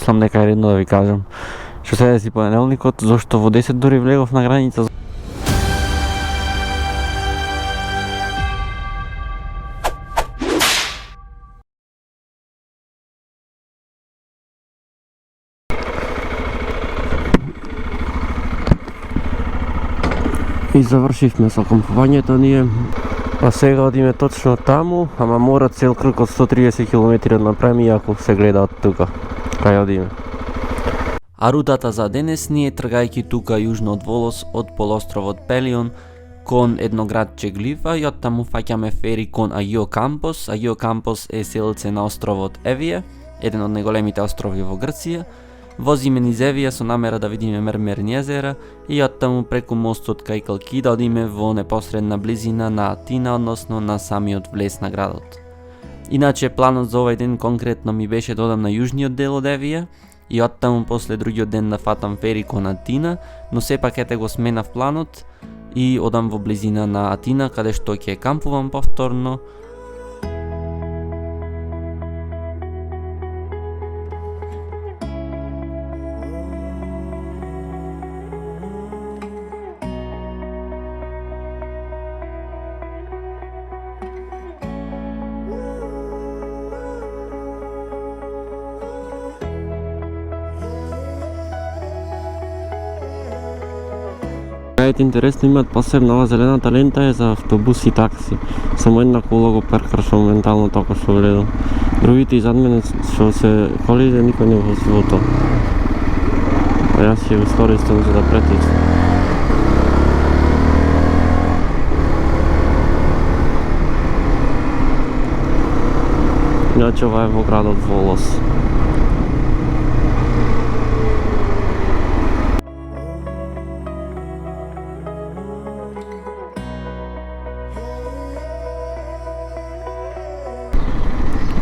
мислам дека е редно да ви кажам. Што се деси понеделникот, зашто во 10 дури влегов на граница. И завршивме со кампувањето ние. А сега одиме точно таму, ама мора цел крг од 130 км да направиме, иако се гледа од тука. Кај одиме. А рутата за денес ни е тргајќи тука јужно од Волос, од полуостровот Пелион, кон едно градче Глифа и оттаму фаќаме фери кон Агио Кампос. Агио Кампос е селце на островот Евија, еден од најголемите острови во Грција. Возиме низ Евија со намера да видиме Мермерни езера и оттаму преку мостот кај Калки да одиме во непосредна близина на Атина, односно на самиот влез на градот. Иначе планот за овој ден конкретно ми беше да одам на јужниот дел од Евија и оттаму после другиот ден да фатам фери кон Атина, но сепак ете го сменав планот и одам во близина на Атина, каде што ќе кампувам повторно. Ете интересно, имаат посебна ова зелената лента е за автобуси и такси. Само една кола го перкрша моментално тока што вледам. Другите изад мене што се колиде никој не вози во тоа. А јас ќе го искористам за да претечам. Иначе ова е во градот Волос.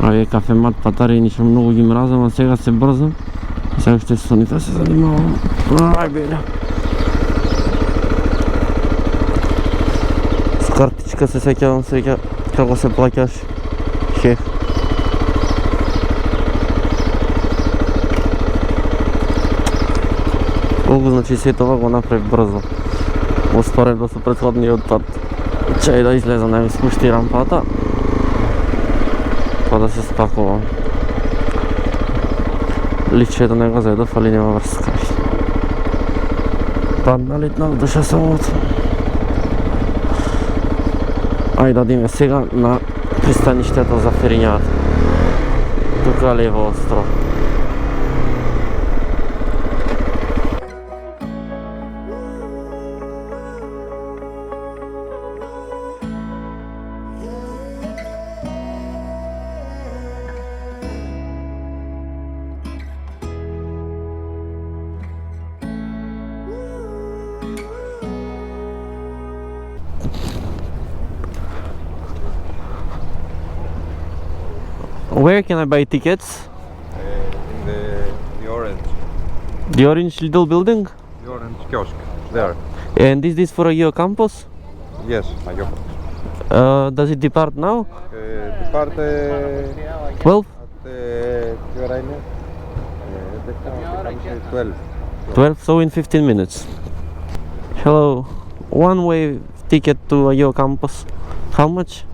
Авие кафемат патари ништо многу ги мразам, а сега се брзам. Сега ще со нив се занимавам. Ај беле. С картичка се сеќавам сега како се плаќаш. Хех. Колку значи се тоа го направи брзо. Успоредно со претходниот пат. Чај да излезам, да ми спушти рампата. Па да се спакувам. Личе до него заедов, али нема врска. Падна литнав душа самото. Ајде да одиме сега на пристаништето за ферињата. Тука лево остров. Where can I buy tickets? In the orange. The orange little building? The orange kiosk. There. And is this for Agio Campos? Yes, Agio. Does it depart now? Depart 12? Τι ώρα είναι? 12. 12, so in 15 minutes. Hello, one way ticket to Agio Campos. How much?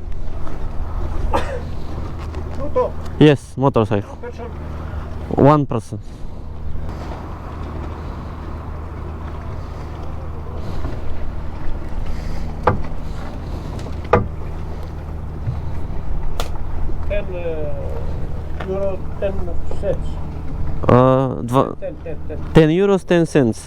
Yes, motorcycle. One person. Euro 10 cents. 10 euros 10 cents.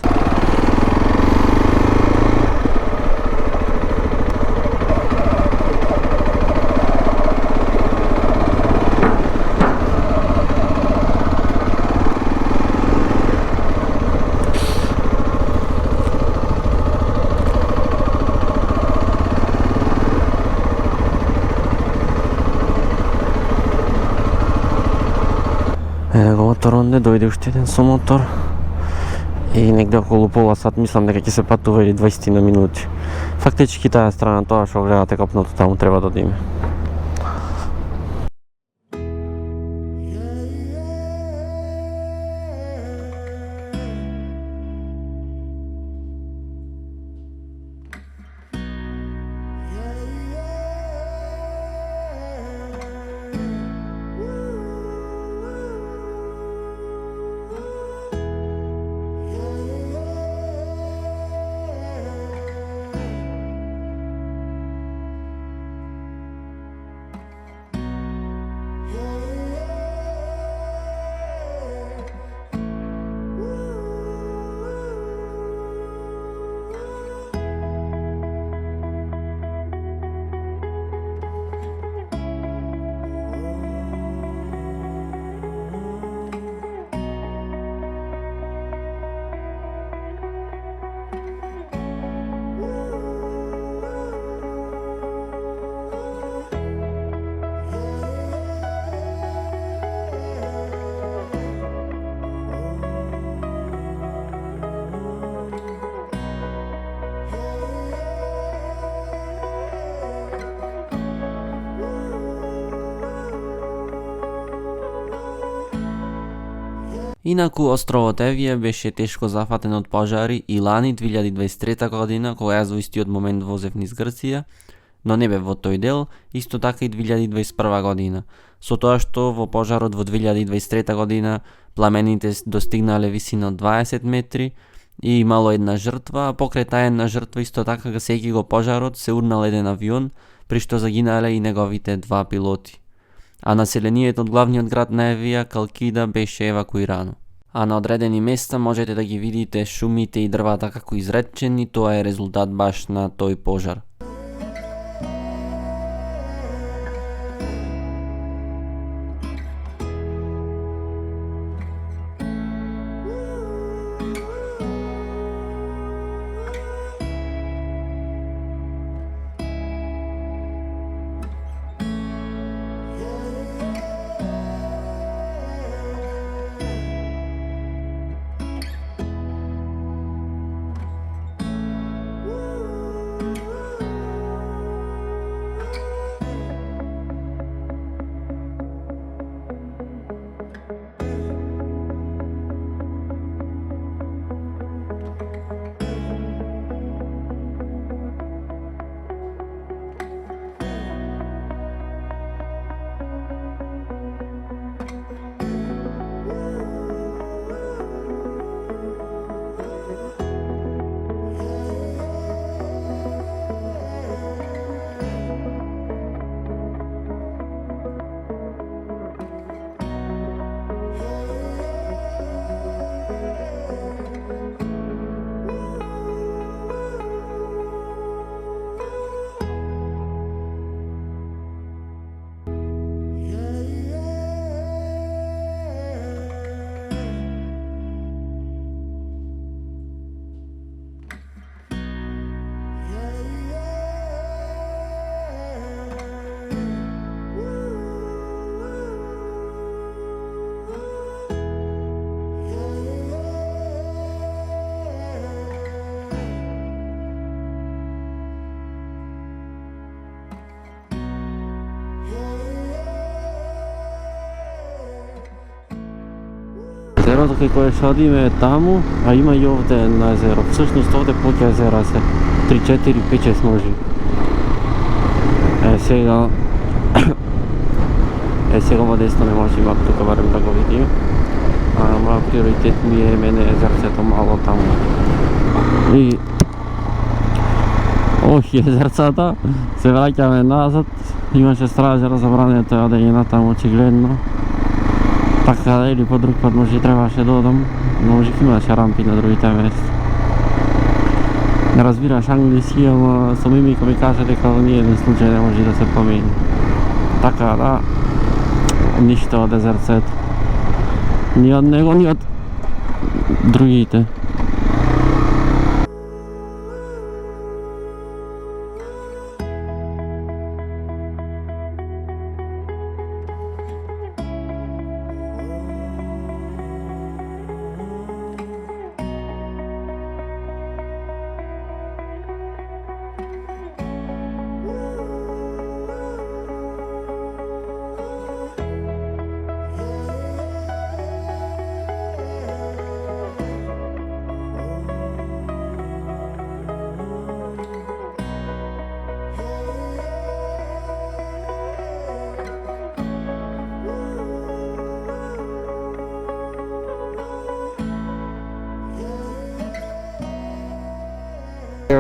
Моторот не дојде уште еден со мотор и негде околу пола сат мислам дека ќе се патува или 20 на минути. Фактички таа страна тоа што гледате копното таму треба да одиме. Инаку островот Евија беше тешко зафатен од пожари и лани 2023 година, кога јас во истиот момент возев низ Грција, но не бев во тој дел, исто така и 2021 година. Со тоа што во пожарот во 2023 година пламените достигнале висина од 20 метри и имало една жртва, а покрај таа една жртва исто така гасејќи го пожарот се урнал еден авион, при што загинале и неговите два пилоти. А населението од главниот град на Евија, Калкида, беше евакуирано. А на одредени места можете да ги видите шумите и дрвата како изречени, тоа е резултат баш на тој пожар. Езерото кај кое што одиме е таму, а има и овде на езеро. Всушност овде поќе езера се 3, 4, 5, 6 може. Сега сега во десно не може има тука барем да го видим. Ама приоритет ми е мене езерцето мало таму. И езерцата се враќаме назад. Имаше стражара забранено тој одење натаму очигледно. Така да или по друг пат може и требаше да одам, но може имаше рампи на другите места. Не разбираш англиски, ама со мимика ми каже дека во ниеден случај не може да се помени. Така да, ништо од езерцето. Ни од него, ни од другите.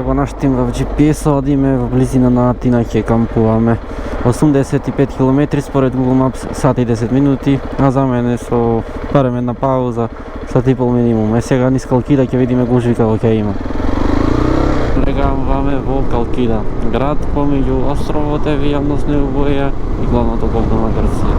Го наштим в GPS, одиме во близина на Атина, ќе кампуваме 85 км според Google Maps, сат и 10 минути, а за мене со барем една пауза, сат и пол минимум. Сега низ Калкида ќе видиме гужви како ќе има. Влегаваме во Калкида, град помеѓу островот Евија, односно Евоја и главното град на Грција.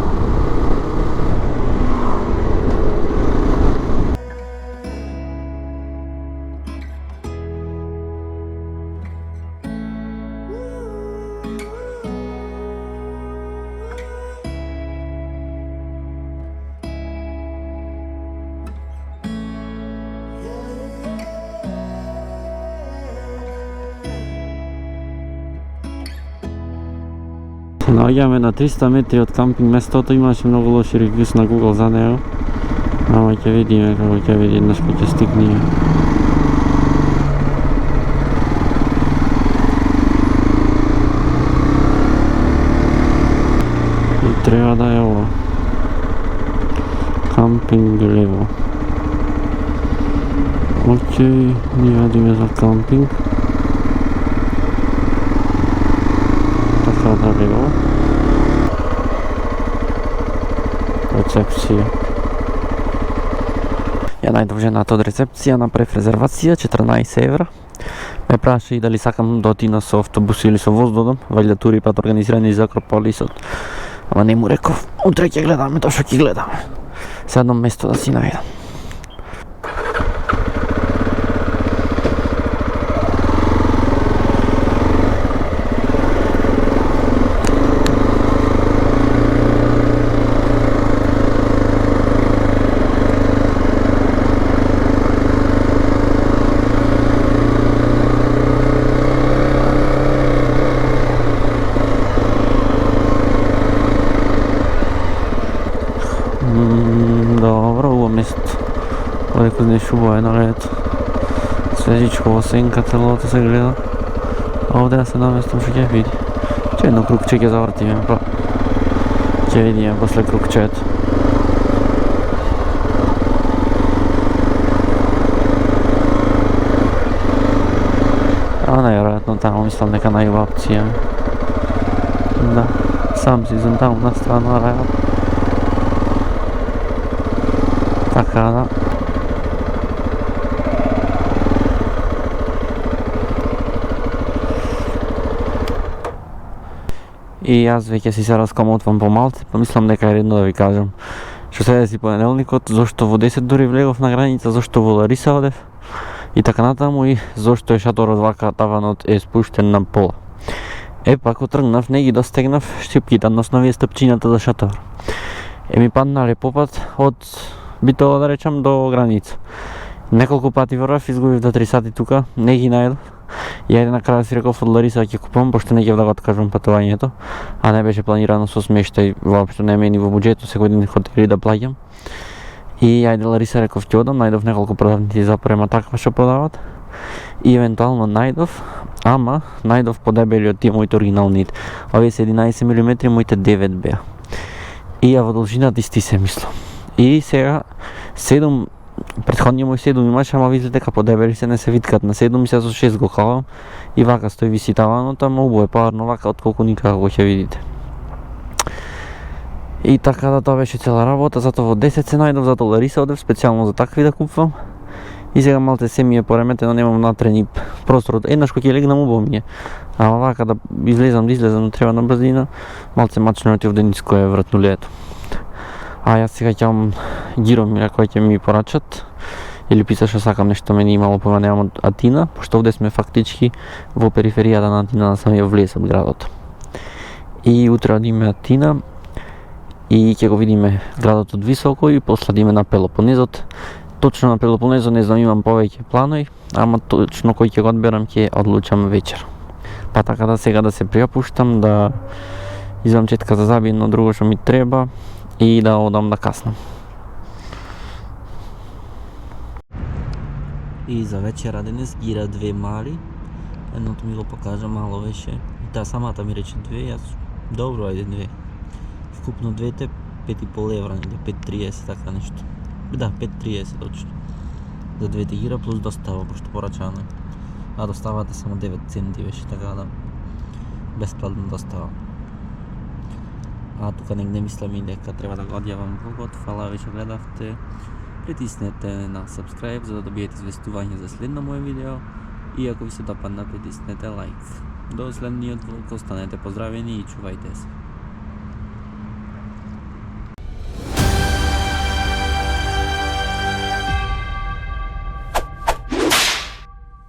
Наоѓаме на 300 метри од кампинг местото, имаше многу лоши ревјуз на Google за него. Ама ќе видиме како ќе види еднаш кога ќе стигне. И треба да е ова. Кампинг лево. Окей, ние одиме за кампинг. Така да лево. Рецепција. Ја најдов жената од рецепција, направив резервација, 14 евра. Ме праша и дали сакам да отидам со автобус или со воз додам, вајде тури пат организирани за Акрополисот. Ама не му реков, утре ќе гледаме тоа што ќе гледаме. Се едно место да си најдам. Добро, убаво место. Оде кога не шубава на лето. Свежичко, осенка, целото се гледа. А овде да се наместам што ќе види. Че едно кругче ќе завртиме, па ќе видиме после кругчето. А најверојатно таму мислам дека најубава опција. Да, сам си зам таму на страна рајот. Така да. И јас веќе си се раскомотвам помалце, па мислам дека е редно да ви кажам што се деси понеделникот, зошто во 10 дури влегов на граница, зошто во Лариса одев и така натаму и зошто е шаторот вака, таванот е спуштен на пола. Па ако тргнав, не ги достегнав шипките, односно овие стапчињата за шатор. Ми паднале попат од Битола, да речам, до граница. Неколку пати врвав, изгубив до 3 сати тука, не ги најдов. И ајде на крај си реков од Лариса ќе купам, пошто не ќе да го откажувам патувањето, а не беше планирано со смештај, воопшто не мени во буџетот секој ден хотели да плаќам. И ајде Лариса реков ќе одам, најдов неколку продавници за опрема таква што продават. И евентуално најдов, ама најдов подебели од тие моите оригиналните. Овие се 11 мм, моите 9 беа. И ја во должината исти се мислам. И сега 7, претходниот мој 7 имаше, ама видите дека подебели се, не се виткат на 7 и се со 6 го калам. И вака стои виси таванот, ама убаво е парно вака, отколку никако го ќе видите. И така да тоа беше цела работа, затоа во 10 се најдов, затоа Лариса одев специјално за такви да купувам. И сега малте се ми е пореметено, немам натрени просторот. Еднаш кога ќе легнам убаво ми е. Ама вака да излезам, но треба на брзина, малце мачно ти овде ниско е вратнулието. А јас сега ќе гиром кој ќе ми порачат или писаш што сакам нешто мене имало поменеам од Атина, пошто овде сме фактички во периферијата на Атина, на самиот влез од градот. И утре одиме Атина и ќе го видиме градот од високо и после одиме на Пелопонезот. Точно на Пелопонезот не знам, имам повеќе планови, ама точно кој ќе го одберам ќе одлучам вечер. Па така да сега да се приопуштам, да извам четка за забиено друго што ми треба и да одам да каснам. И за вечера денес гира 2 мали. Едното ми го покажа, мало беше. И таа самата ми рече 2, јас добро, ајде 2. Вкупно двете 5,5 евра, или 5,30, така нешто. Да, 5,30 точно. За двете гира плюс достава, пошто порачано е. А доставата само 9 центи беше, така да бесплатно достава. А тука негде мислам и дека треба да го одјавам влогот. Фала ви што гледавте. Притиснете на subscribe за да добиете известување за следно моје видео. И ако ви се допадна, притиснете лайк. До следниот влог, останете поздравени и чувајте се.